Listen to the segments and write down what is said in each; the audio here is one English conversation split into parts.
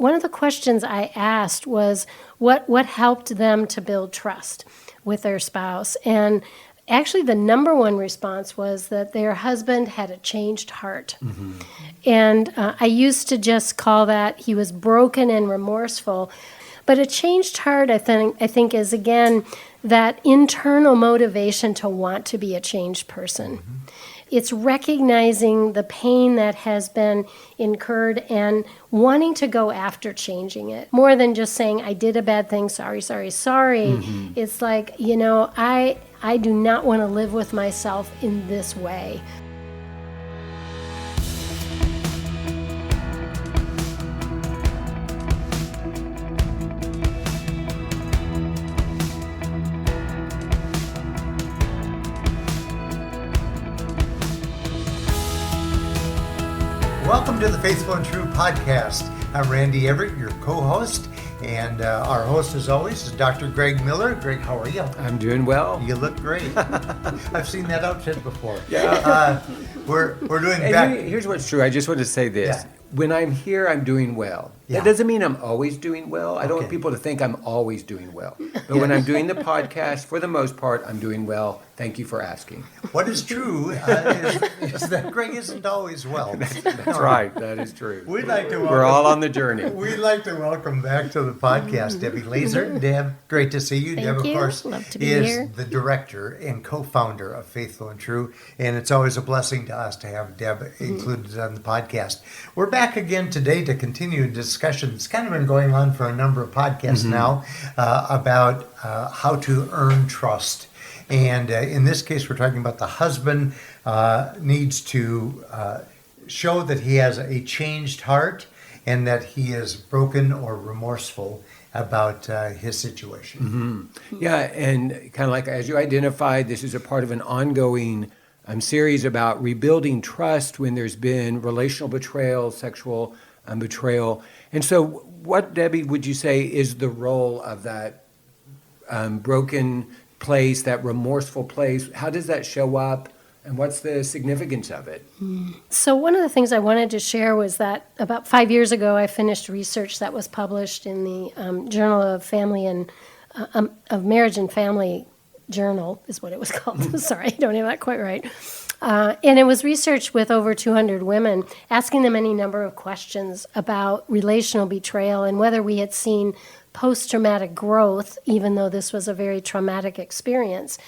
one of the questions I asked was what helped them to build trust with their spouse. And actually, the number one response was that their husband had a changed heart. Mm-hmm. And I used to just call that he was broken and remorseful. But a changed heart, I think is, again, that internal motivation to want to be a changed person. Mm-hmm. It's recognizing the pain that has been incurred and wanting to go after changing it. More than just saying, I did a bad thing, sorry. Mm-hmm. It's like, I do not want to live with myself in this way. Welcome to the Faithful and True podcast. I'm Randy Everett, your co-host, and our host, as always, is Dr. Greg Miller. Greg, how are you? I'm doing well. You look great. I've seen that outfit before. Yeah. We're doing Here's what's true. I just want to say this. Yeah. When I'm here, I'm doing well. Yeah. That doesn't mean I'm always doing well. I don't want people to think I'm always doing well. But when I'm doing the podcast, for the most part, I'm doing well. Thank you for asking. What is true is that Greg isn't always well. That's right. That is true. We're all on the journey. We'd like to welcome back to the podcast Debbie Laaser. Deb, great to see you. Thank Deb, of you. course, Love to be is here. the director and co-founder of Faithful and True, and it's always a blessing to us to have Deb included on the podcast. We're back again today to continue a discussion that's kind of been going on for a number of podcasts now about how to earn trust. And in this case, we're talking about the husband needs to show that he has a changed heart and that he is broken or remorseful about his situation. Mm-hmm. Yeah, and kind of like as you identified, this is a part of an ongoing series about rebuilding trust when there's been relational betrayal, sexual betrayal. And so what, Debbie, would you say is the role of that broken place, that remorseful place? How does that show up, and what's the significance of it? So one of the things I wanted to share was that about 5 years ago, I finished research that was published in the Journal of Family and of Marriage and Family Journal is what it was called. Sorry, I don't have that quite right. And it was research with over 200 women, asking them any number of questions about relational betrayal and whether we had seen post-traumatic growth, even though this was a very traumatic experience.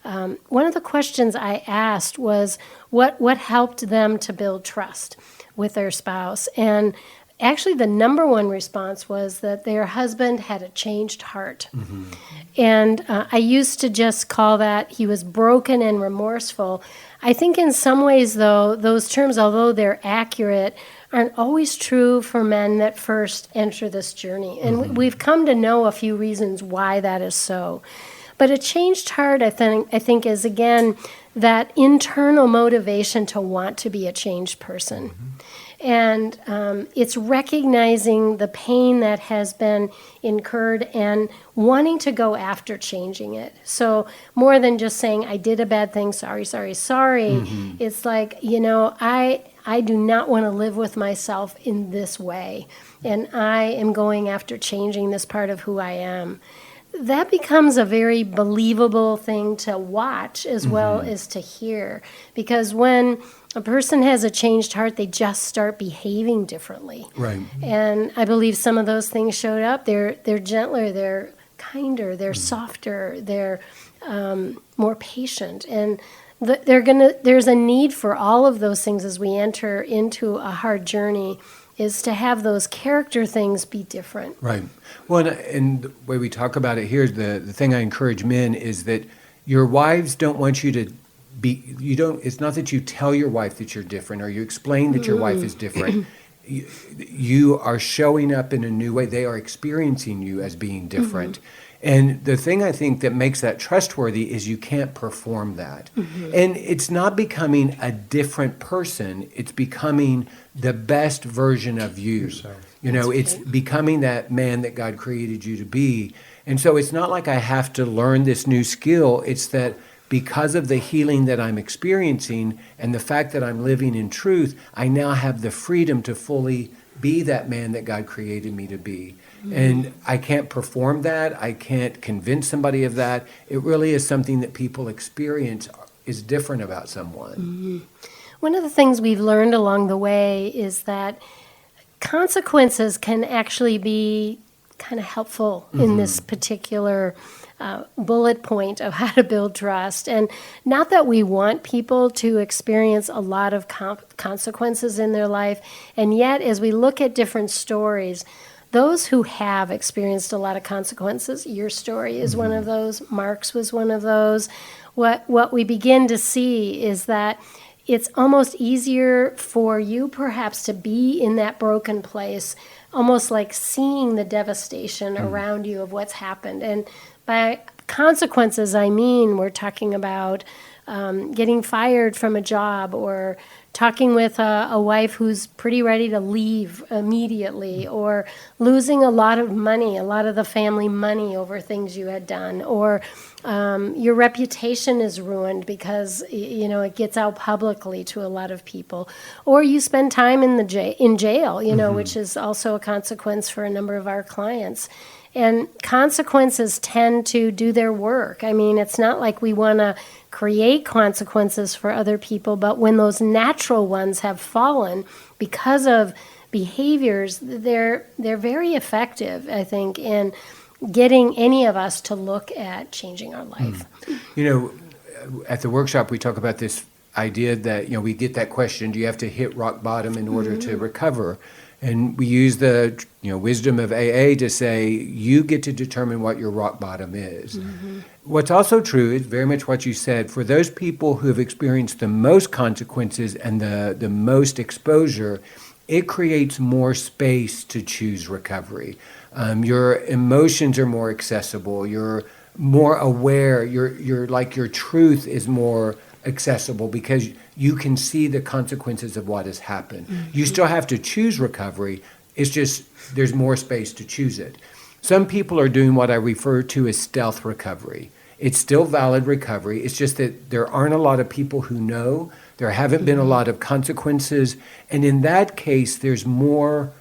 One of the questions I asked was what helped them to build trust with their spouse. And actually, the number one response was that their husband had a changed heart. Mm-hmm. And I used to just call that he was broken and remorseful. I think in some ways, though, those terms, although they're accurate, aren't always true for men that first enter this journey. And we've come to know a few reasons why that is so. But a changed heart, I think is, again, that internal motivation to want to be a changed person. Mm-hmm. And it's recognizing the pain that has been incurred and wanting to go after changing it. So more than just saying, I did a bad thing, sorry. Mm-hmm. It's like, I do not want to live with myself in this way. And I am going after changing this part of who I am. That becomes a very believable thing to watch as well as to hear. Because when a person has a changed heart, they just start behaving differently. Right. And I believe some of those things showed up. They're gentler, they're kinder, they're softer, they're more patient. And there's a need for all of those things as we enter into a hard journey, is to have those character things be different. Right. Well, and the way we talk about it here, the thing I encourage men is that your wives don't want you to it's not that you tell your wife that you're different or you explain that your wife is different. You are showing up in a new way. They are experiencing you as being different. And the thing I think that makes that trustworthy is you can't perform that. And it's not becoming a different person. It's becoming the best version of you. It's becoming that man that God created you to be. And so it's not like I have to learn this new skill. It's that because of the healing that I'm experiencing and the fact that I'm living in truth, I now have the freedom to fully be that man that God created me to be. And I can't perform that. I can't convince somebody of that. It really is something that people experience is different about someone. One of the things we've learned along the way is that consequences can actually be kind of helpful in this particular bullet point of how to build trust. And not that we want people to experience a lot of consequences in their life, and yet as we look at different stories, those who have experienced a lot of consequences, your story is one of those, Mark's was one of those, what we begin to see is that it's almost easier for you perhaps to be in that broken place, almost like seeing the devastation around you of what's happened. And by consequences, I mean we're talking about getting fired from a job, or talking with a wife who's pretty ready to leave immediately, or losing a lot of money, a lot of the family money over things you had done, or your reputation is ruined because it gets out publicly to a lot of people, or you spend time in jail, which is also a consequence for a number of our clients. And consequences tend to do their work. I mean, it's not like we want to create consequences for other people, but when those natural ones have fallen because of behaviors, they're very effective, I think, in getting any of us to look at changing our life. At the workshop, we talk about this idea that, we get that question, do you have to hit rock bottom in order to recover? And we use the wisdom of AA to say, you get to determine what your rock bottom is. What's also true is very much what you said. For those people who have experienced the most consequences and the most exposure, it creates more space to choose recovery. Your emotions are more accessible. You're more aware. Your truth is more accessible because you can see the consequences of what has happened. You still have to choose recovery. It's just there's more space to choose it. Some people are doing what I refer to as stealth recovery. It's still valid recovery. It's just that there aren't a lot of people who know. There haven't been a lot of consequences. And in that case, there's more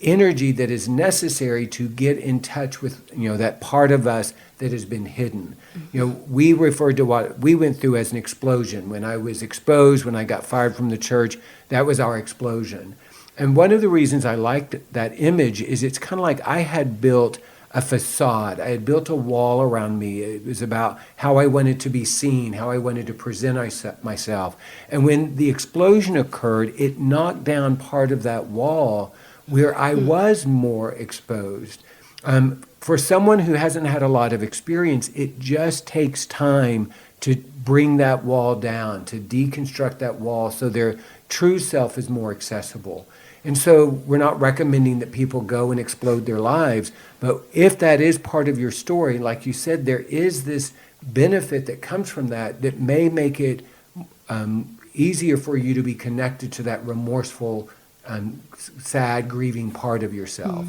energy that is necessary to get in touch with that part of us that has been hidden. We referred to what we went through as an explosion. When I was exposed, when I got fired from the church, that was our explosion. And one of the reasons I liked that image is it's kind of like I had built a facade. I had built a wall around me. It was about how I wanted to be seen, how I wanted to present myself. And when the explosion occurred, it knocked down part of that wall where I was more exposed. For someone who hasn't had a lot of experience, it just takes time to bring that wall down, to deconstruct that wall so their true self is more accessible. And so we're not recommending that people go and explode their lives, but if that is part of your story, like you said, there is this benefit that comes from that may make it easier for you to be connected to that remorseful, sad, grieving part of yourself.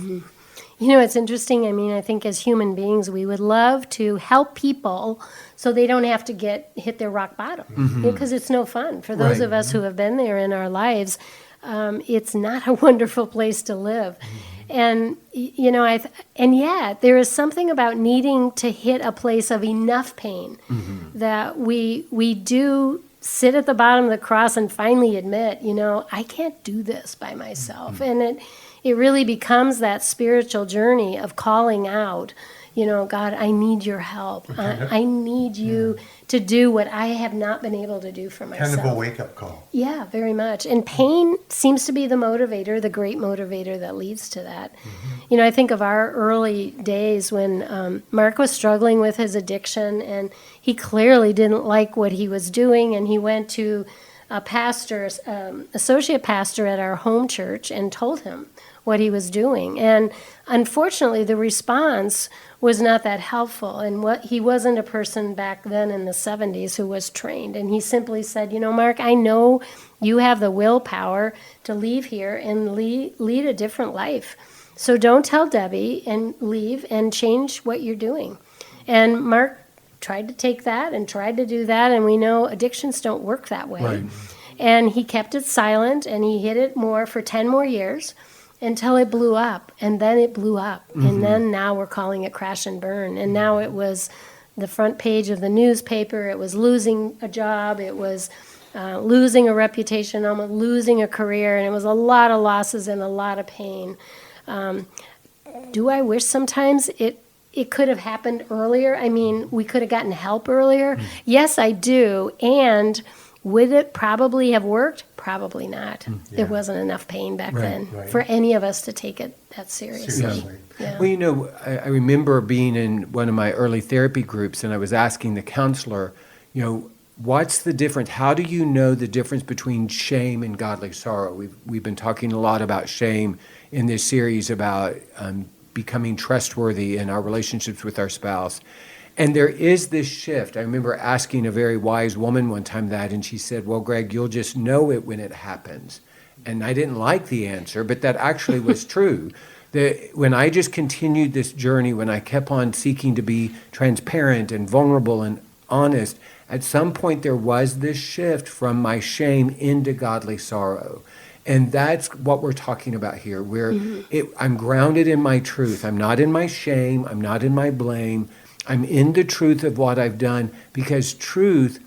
It's interesting. I mean, I think as human beings, we would love to help people so they don't have to hit their rock bottom, because it's no fun. For those of us who have been there in our lives, it's not a wonderful place to live. And, and yet there is something about needing to hit a place of enough pain that we do sit at the bottom of the cross and finally admit, I can't do this by myself. And it really becomes that spiritual journey of calling out, God, I need your help. I need you to do what I have not been able to do for myself. Kind of a wake-up call. Yeah, very much. And pain seems to be the motivator, the great motivator that leads to that. I think of our early days when Mark was struggling with his addiction, and he clearly didn't like what he was doing, and he went to a pastor, associate pastor at our home church, and told him what he was doing. And unfortunately, the response was not that helpful. And he wasn't a person back then in the 70s who was trained. And he simply said, Mark, I know you have the willpower to leave here and lead a different life. So don't tell Debbie and leave and change what you're doing. And Mark tried to take that and tried to do that. And we know addictions don't work that way. Right. And he kept it silent, and he hid it more for 10 more years until it blew up. And then it blew up. And then now we're calling it crash and burn. And now it was the front page of the newspaper. It was losing a job. It was losing a reputation, almost losing a career. And it was a lot of losses and a lot of pain. Do I wish sometimes it could have happened earlier? I mean, we could have gotten help earlier. Yes, I do. And would it probably have worked? Probably not. There wasn't enough pain back then for any of us to take it that seriously. Seriously. Yeah. Well, I remember being in one of my early therapy groups, and I was asking the counselor, what's the difference? How do you know the difference between shame and godly sorrow? We've been talking a lot about shame in this series about becoming trustworthy in our relationships with our spouse. And there is this shift. I remember asking a very wise woman one time that, and she said, well, Greg, you'll just know it when it happens. And I didn't like the answer, but that actually was true. When I just continued this journey, when I kept on seeking to be transparent and vulnerable and honest, at some point there was this shift from my shame into godly sorrow. And that's what we're talking about here, where I'm grounded in my truth. I'm not in my shame. I'm not in my blame. I'm in the truth of what I've done, because truth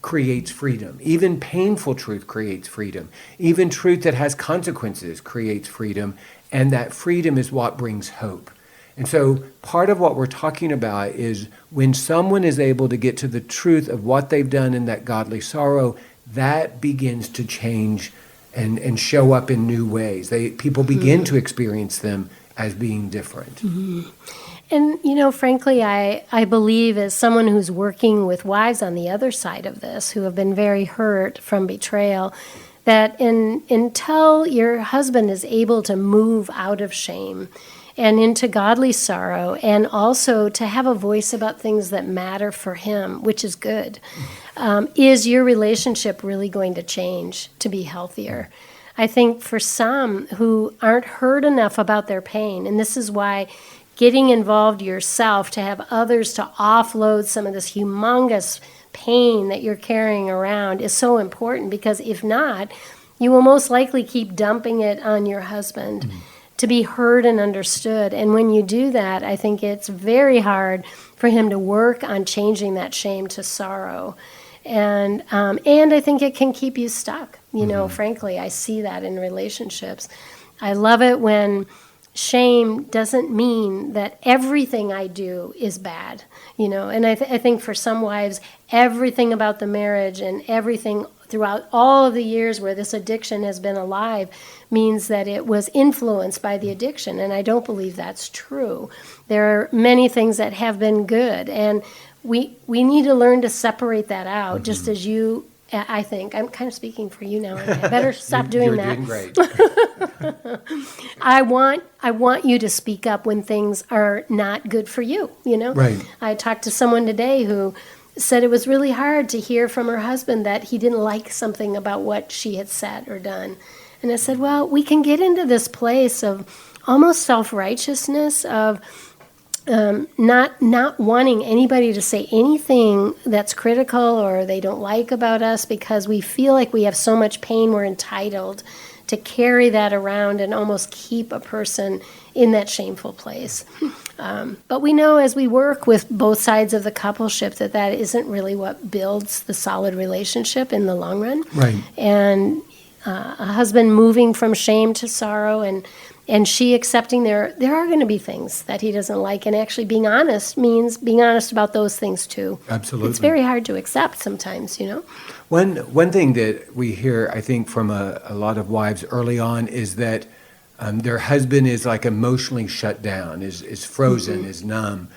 creates freedom. Even painful truth creates freedom. Even truth that has consequences creates freedom. And that freedom is what brings hope. And so part of what we're talking about is when someone is able to get to the truth of what they've done in that godly sorrow, that begins to change and show up in new ways. People begin to experience them as being different. And, frankly, I believe as someone who's working with wives on the other side of this, who have been very hurt from betrayal, that until your husband is able to move out of shame and into godly sorrow, and also to have a voice about things that matter for him, which is good, is your relationship really going to change to be healthier? I think for some who aren't heard enough about their pain, and this is why getting involved yourself to have others to offload some of this humongous pain that you're carrying around is so important, because if not, you will most likely keep dumping it on your husband to be heard and understood. And when you do that, I think it's very hard for him to work on changing that shame to sorrow. And I think it can keep you stuck. Frankly, I see that in relationships. I love it when shame doesn't mean that everything I do is bad, and I think for some wives, everything about the marriage and everything throughout all of the years where this addiction has been alive means that it was influenced by the addiction, and I don't believe that's true. There are many things that have been good, and we need to learn to separate that out, just as you, I think, I'm kind of speaking for you now, I better stop doing that. You're doing great. I want you to speak up when things are not good for you, Right. I talked to someone today who said it was really hard to hear from her husband that he didn't like something about what she had said or done. And I said, well, we can get into this place of almost self-righteousness, of not wanting anybody to say anything that's critical or they don't like about us, because we feel like we have so much pain, we're entitled to carry that around and almost keep a person in that shameful place. But we know as we work with both sides of the coupleship that isn't really what builds the solid relationship in the long run. Right. And a husband moving from shame to sorrow, and she accepting there are going to be things that he doesn't like, and actually being honest means being honest about those things too. Absolutely. It's very hard to accept sometimes, One thing that we hear, I think, from a lot of wives early on is that their husband is like emotionally shut down, is frozen, is numb.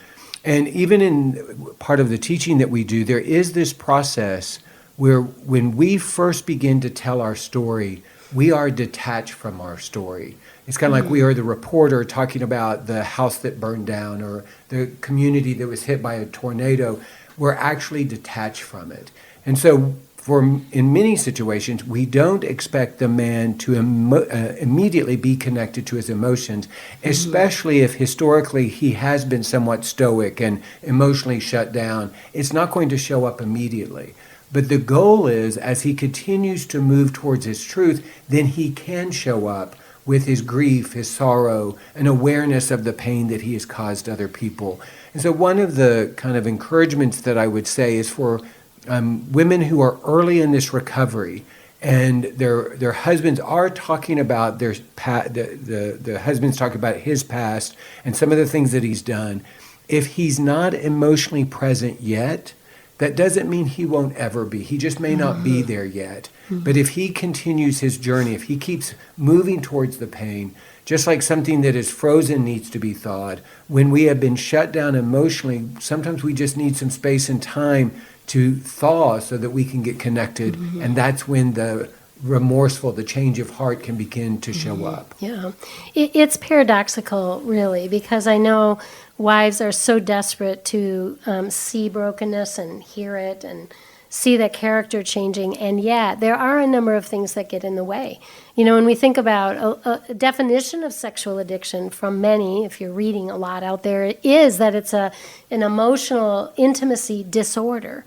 And even in part of the teaching that we do, there is this process where when we first begin to tell our story, we are detached from our story. It's kind of like we are the reporter talking about the house that burned down or the community that was hit by a tornado. We're actually detached from it. And so in many situations, we don't expect the man to immediately be connected to his emotions, especially if historically he has been somewhat stoic and emotionally shut down. It's not going to show up immediately. But the goal is, as he continues to move towards his truth, then he can show up with his grief, his sorrow, an awareness of the pain that he has caused other people. And so one of the kind of encouragements that I would say is for women who are early in this recovery, and their husbands are talking about the husband's talking about his past and some of the things that he's done. If he's not emotionally present yet, that doesn't mean he won't ever be. He just may not be there yet. But if he continues his journey, if he keeps moving towards the pain, just like something that is frozen needs to be thawed, when we have been shut down emotionally, sometimes we just need some space and time to thaw so that we can get connected. And that's when the remorseful, the change of heart can begin to show up. Yeah. It's paradoxical, really, because I know wives are so desperate to see brokenness and hear it and see that character changing, and yet there are a number of things that get in the way. You know, when we think about a definition of sexual addiction from many, if you're reading a lot out there, it is that it's an emotional intimacy disorder.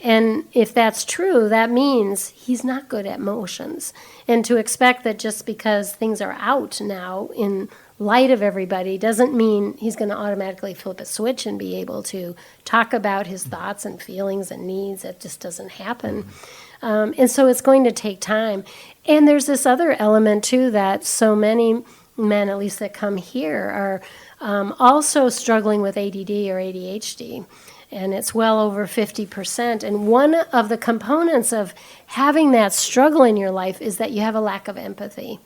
And if that's true, that means he's not good at emotions. And to expect that just because things are out now in light of everybody doesn't mean he's going to automatically flip a switch and be able to talk about his thoughts and feelings and needs. That just doesn't happen. And so it's going to take time. And there's this other element, too, that so many men, at least that come here, are also struggling with ADD or ADHD. And it's well over 50%. And one of the components of having that struggle in your life is that you have a lack of empathy.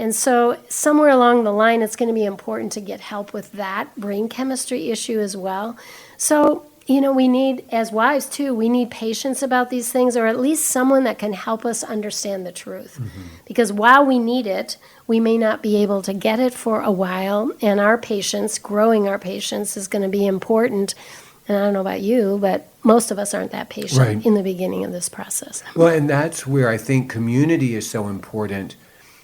And so somewhere along the line, it's going to be important to get help with that brain chemistry issue as well. So, you know, we need, as wives too, we need patience about these things, or at least someone that can help us understand the truth. Because while we need it, we may not be able to get it for a while, and our patience, growing our patience, is going to be important. And I don't know about you, but most of us aren't that patient in the beginning of this process. Well, and that's where I think community is so important.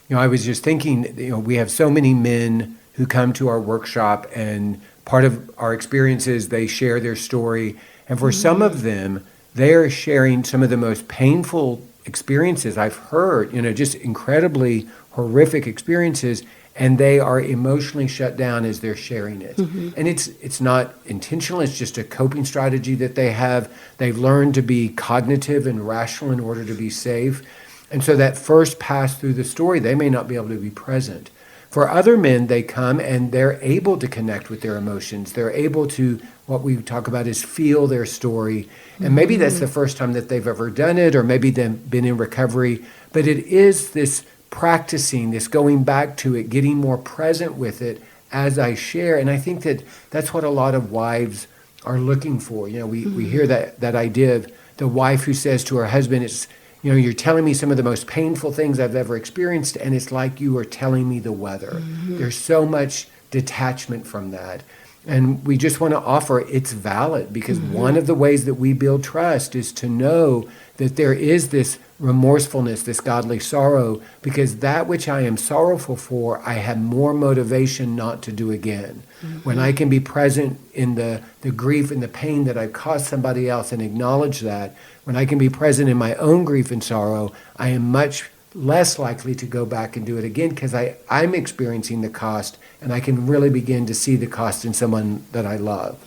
You know, I was just thinking, you know, we have so many men who come to our workshop, and part of our experiences, they share their story. And for some of them, they are sharing some of the most painful experiences I've heard, you know, just incredibly horrific experiences, and they are emotionally shut down as they're sharing it. And it's not intentional, it's just a coping strategy that they have. They've learned to be cognitive and rational in order to be safe. And so that first pass through the story, they may not be able to be present. For other men, they come and they're able to connect with their emotions. They're able to, what we talk about is feel their story. And maybe that's the first time that they've ever done it, or maybe they've been in recovery. But it is this practicing, this going back to it, getting more present with it as I share. And I think that that's what a lot of wives are looking for. You know, we hear that idea of the wife who says to her husband, it's, you know, you're telling me some of the most painful things I've ever experienced, and it's like you are telling me the weather. There's so much detachment from that. And we just want to offer it's valid, because one of the ways that we build trust is to know that there is this remorsefulness, this godly sorrow, because that which I am sorrowful for, I have more motivation not to do again. When I can be present in the grief and the pain that I've caused somebody else and acknowledge that, when I can be present in my own grief and sorrow, I am much less likely to go back and do it again, because I'm experiencing the cost, and I can really begin to see the cost in someone that I love.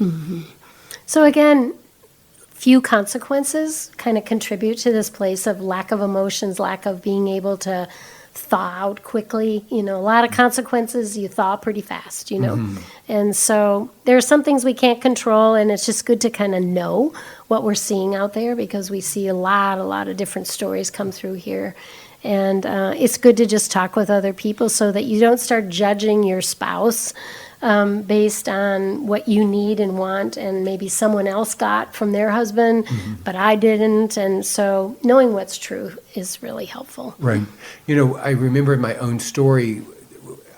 So again, few consequences kind of contribute to this place of lack of emotions, lack of being able to thaw out quickly. You know, a lot of consequences, you thaw pretty fast, you know. And so there are some things we can't control, and it's just good to kind of know what we're seeing out there, because we see a lot of different stories come through here. And it's good to just talk with other people so that you don't start judging your spouse based on what you need and want, and maybe someone else got from their husband, but I didn't. And so knowing what's true is really helpful. Right. You know, I remember in my own story,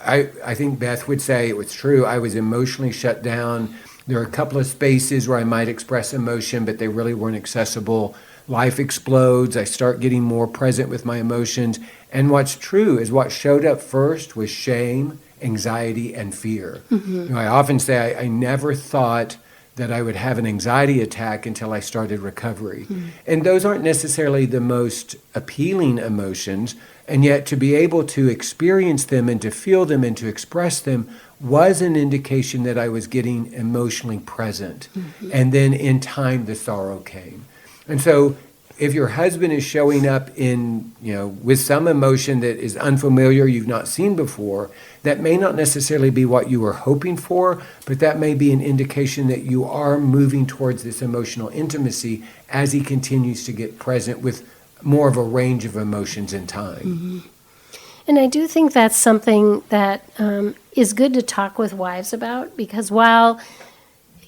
I think Beth would say it was true. I was emotionally shut down. There are a couple of spaces where I might express emotion, but they really weren't accessible. Life explodes. I start getting more present with my emotions. And what's true is what showed up first was shame, anxiety, and fear. You know, I often say I never thought that I would have an anxiety attack until I started recovery. And those aren't necessarily the most appealing emotions, and yet to be able to experience them and to feel them and to express them was an indication that I was getting emotionally present. And then in time, the sorrow came. And so if your husband is showing up in, with some emotion that is unfamiliar, you've not seen before, that may not necessarily be what you were hoping for, but that may be an indication that you are moving towards this emotional intimacy as he continues to get present with more of a range of emotions in time. And I do think that's something that is good to talk with wives about, because while,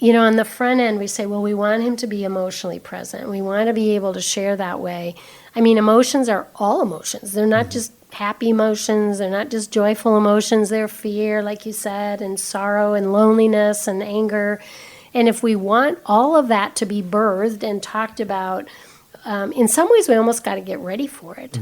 on the front end we say, well, we want him to be emotionally present. We want to be able to share that way. I mean, emotions are all emotions. They're not just happy emotions. They're not just joyful emotions. They're fear, like you said, and sorrow and loneliness and anger. And if we want all of that to be birthed and talked about, in some ways we almost got to get ready for it,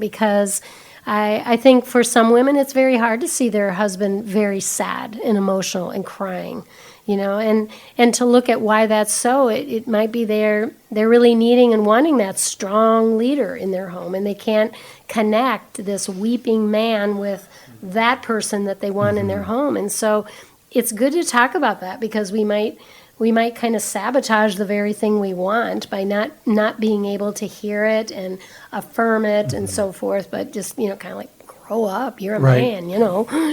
because I think for some women it's very hard to see their husband very sad and emotional and crying, and to look at why that's so. It might be they're really needing and wanting that strong leader in their home, and they can't connect this weeping man with that person that they want in their home. And so it's good to talk about that, because we might kind of sabotage the very thing we want by not being able to hear it and affirm it and so forth, but just, kind of like, grow up, you're a man,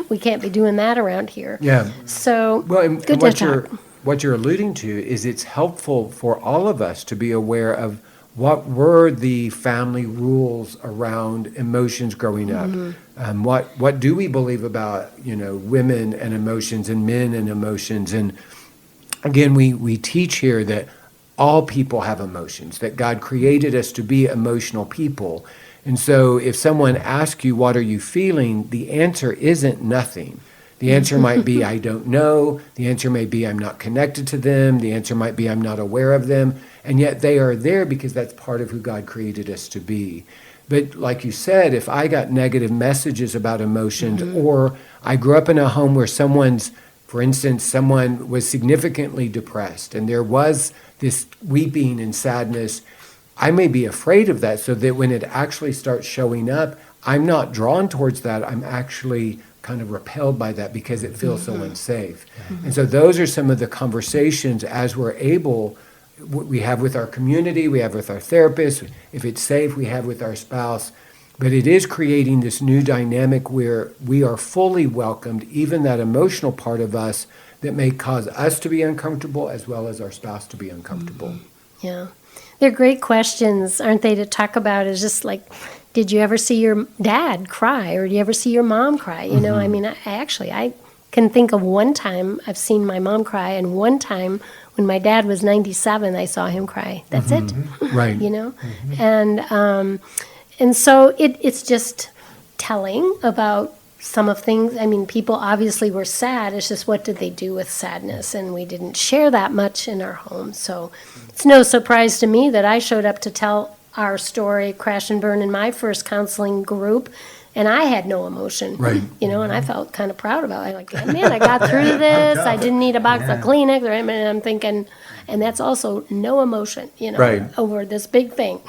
we can't be doing that around here. Yeah. So, Well, and good to talk. what you're alluding to is it's helpful for all of us to be aware of what were the family rules around emotions growing up. What do we believe about, women and emotions and men and emotions? And again, we teach here that all people have emotions, that God created us to be emotional people. And so if someone asks you, what are you feeling? The answer isn't nothing. The answer might be, I don't know. The answer may be, I'm not connected to them. The answer might be, I'm not aware of them. And yet they are there because that's part of who God created us to be. But like you said, if I got negative messages about emotions, or I grew up in a home where for instance, someone was significantly depressed and there was this weeping and sadness, I may be afraid of that, so that when it actually starts showing up, I'm not drawn towards that. I'm actually kind of repelled by that because it feels so unsafe. And so those are some of the conversations as we're able, we have with our community, we have with our therapist, if it's safe, we have with our spouse. But it is creating this new dynamic where we are fully welcomed, even that emotional part of us that may cause us to be uncomfortable as well as our spouse to be uncomfortable. Yeah. They're great questions, aren't they, to talk about? It's just like, did you ever see your dad cry, or do you ever see your mom cry? I mean, I can think of one time I've seen my mom cry, and one time when my dad was 97, I saw him cry. That's it. Right. And so it's just telling about some of things. I mean, people obviously were sad. It's just, what did they do with sadness? And we didn't share that much in our home. So it's no surprise to me that I showed up to tell our story, Crash and Burn, in my first counseling group, and I had no emotion. Right. And I felt kind of proud about it. Like, man, I got through this. I didn't need a box of Kleenex. Right? And I'm thinking, and that's also no emotion, Right. over this big thing.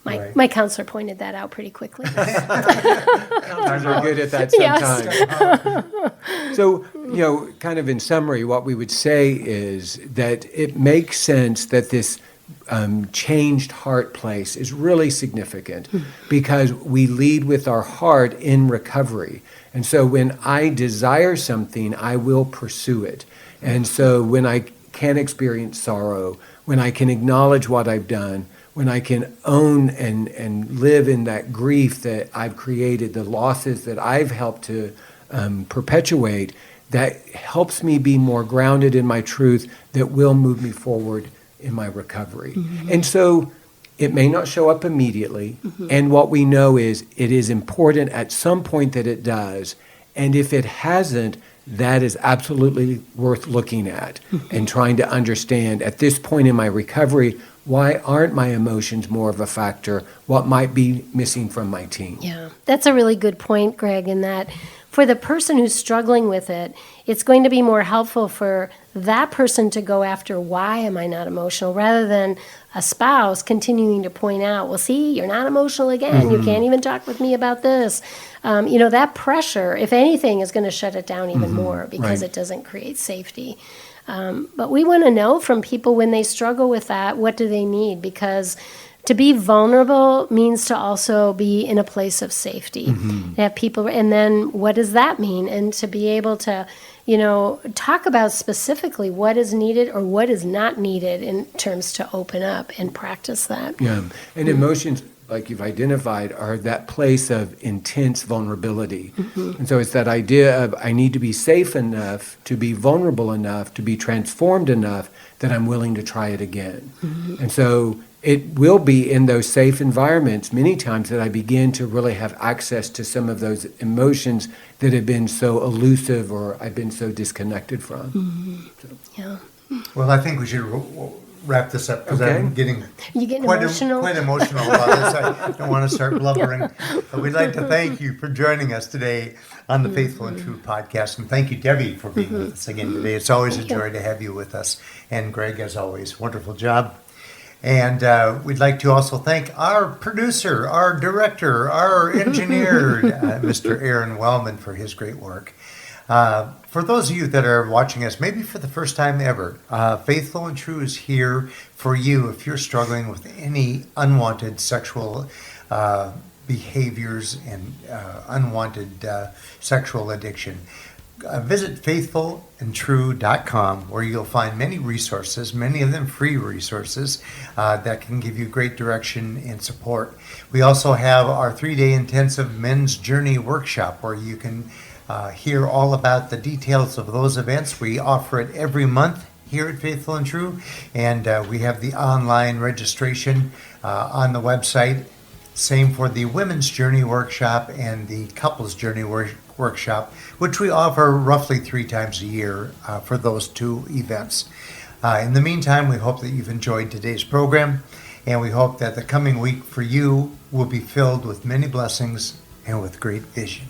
Right. My counselor pointed that out pretty quickly. Sometimes we're good at that sometimes. So, kind of in summary, what we would say is that it makes sense that this changed heart place is really significant because we lead with our heart in recovery. And so when I desire something, I will pursue it. And so when I can experience sorrow, when I can acknowledge what I've done, when I can own and live in that grief that I've created, the losses that I've helped to perpetuate, that helps me be more grounded in my truth that will move me forward in my recovery. And so it may not show up immediately, and what we know is it is important at some point that it does, and if it hasn't, that is absolutely worth looking at and trying to understand at this point in my recovery, why aren't my emotions more of a factor? What might be missing from my team? Yeah, that's a really good point, Greg, in that for the person who's struggling with it, it's going to be more helpful for that person to go after, why am I not emotional, rather than a spouse continuing to point out, well, see, you're not emotional again. You can't even talk with me about this. That pressure, if anything, is going to shut it down even more because Right. it doesn't create safety. But we want to know from people when they struggle with that, what do they need? Because to be vulnerable means to also be in a place of safety. To have people, and then what does that mean? And to be able to, talk about specifically what is needed or what is not needed in terms to open up and practice that. Yeah, and emotions, like you've identified, are that place of intense vulnerability. And so it's that idea of I need to be safe enough, to be vulnerable enough, to be transformed enough that I'm willing to try it again. And so it will be in those safe environments many times that I begin to really have access to some of those emotions that have been so elusive or I've been so disconnected from. Yeah. Well, I think we should wrap this up because Okay. I'm getting You getting quite emotional? quite emotional about this. I don't want to start blubbering. But we'd like to thank you for joining us today on the Faithful and True podcast. And thank you, Debbie, for being with us again today. It's always a joy to have you with us. And Greg, as always, wonderful job. And we'd like to also thank our producer, our director, our engineer, Mr. Aaron Wellman, for his great work. For those of you that are watching us, maybe for the first time ever, Faithful and True is here for you if you're struggling with any unwanted sexual behaviors and unwanted sexual addiction. Visit faithfulandtrue.com where you'll find many resources, many of them free resources that can give you great direction and support. We also have our 3-day intensive men's journey workshop where you can hear all about the details of those events. We offer it every month here at Faithful and True, and we have the online registration on the website. Same for the Women's Journey Workshop and the Couples Journey Workshop, which we offer roughly 3 times a year for those 2 events. In the meantime, we hope that you've enjoyed today's program, and we hope that the coming week for you will be filled with many blessings and with great vision.